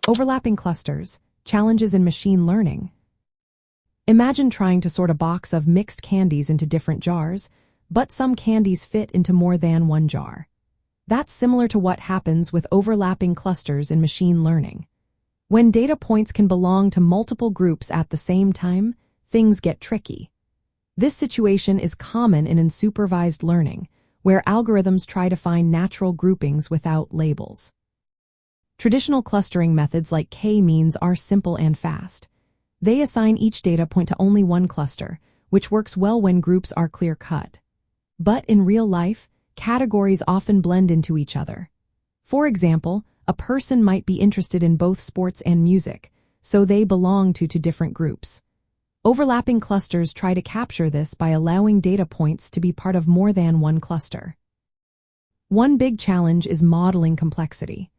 Overlapping clusters, challenges in machine learning. Imagine trying to sort a box of mixed candies into different jars, but some candies fit into more than one jar. That's similar to what happens with overlapping clusters in machine learning. When data points can belong to multiple groups at the same time, things get tricky. This situation is common in unsupervised learning, where algorithms try to find natural groupings without labels. Traditional clustering methods like k-means are simple and fast. They assign each data point to only one cluster, which works well when groups are clear-cut. But in real life, categories often blend into each other. For example, a person might be interested in both sports and music, so they belong to two different groups. Overlapping clusters try to capture this by allowing data points to be part of more than one cluster. One big challenge is modeling complexity.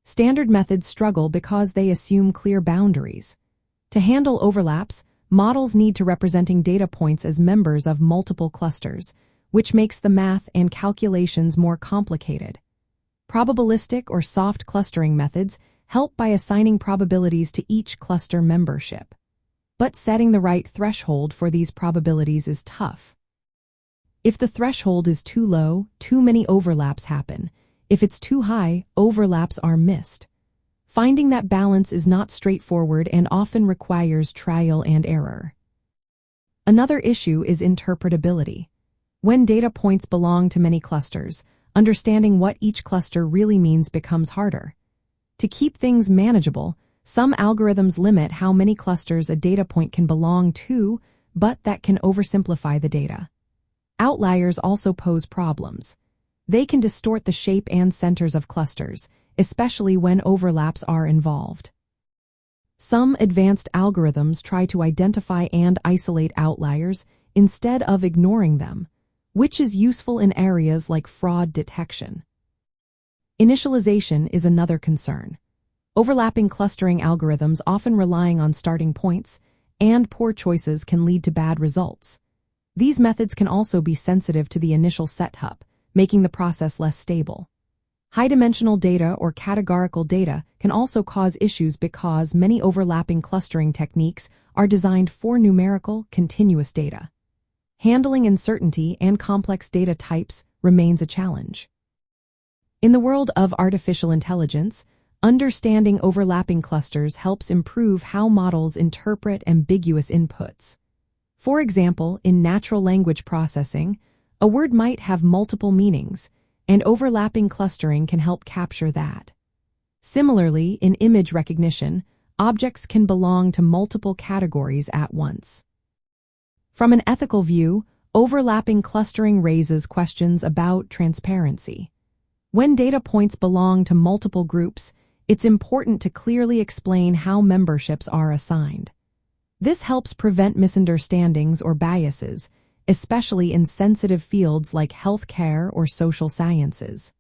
Standard methods struggle because they assume clear boundaries. To handle overlaps, models need to representing data points as members of multiple clusters, which makes the math and calculations more complicated. Probabilistic or soft clustering methods help by assigning probabilities to each cluster membership. But setting the right threshold for these probabilities is tough. If the threshold is too low, too many overlaps happen. If it's too high, overlaps are missed. Finding that balance is not straightforward and often requires trial and error. Another issue is interpretability. When data points belong to many clusters, understanding what each cluster really means becomes harder. To keep things manageable, some algorithms limit how many clusters a data point can belong to, but that can oversimplify the data. Outliers also pose problems. They can distort the shape and centers of clusters, especially when overlaps are involved. Some advanced algorithms try to identify and isolate outliers instead of ignoring them, which is useful in areas like fraud detection. Initialization is another concern. Overlapping clustering algorithms often relying on starting points, and poor choices can lead to bad results. These methods can also be sensitive to the initial setup, making the process less stable. High-dimensional data or categorical data can also cause issues because many overlapping clustering techniques are designed for numerical, continuous data. Handling uncertainty and complex data types remains a challenge. In the world of artificial intelligence, understanding overlapping clusters helps improve how models interpret ambiguous inputs. For example, in natural language processing, a word might have multiple meanings, and overlapping clustering can help capture that. Similarly, in image recognition, objects can belong to multiple categories at once. From an ethical view, overlapping clustering raises questions about transparency. When data points belong to multiple groups, it's important to clearly explain how memberships are assigned. This helps prevent misunderstandings or biases, especially in sensitive fields like healthcare or social sciences.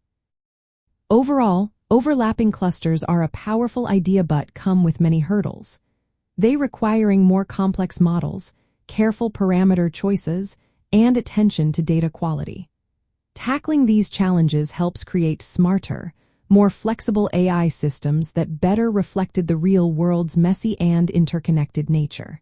Overall, overlapping clusters are a powerful idea but come with many hurdles. They requiring more complex models, careful parameter choices, and attention to data quality. Tackling these challenges helps create smarter, more flexible AI systems that better reflected the real world's messy and interconnected nature.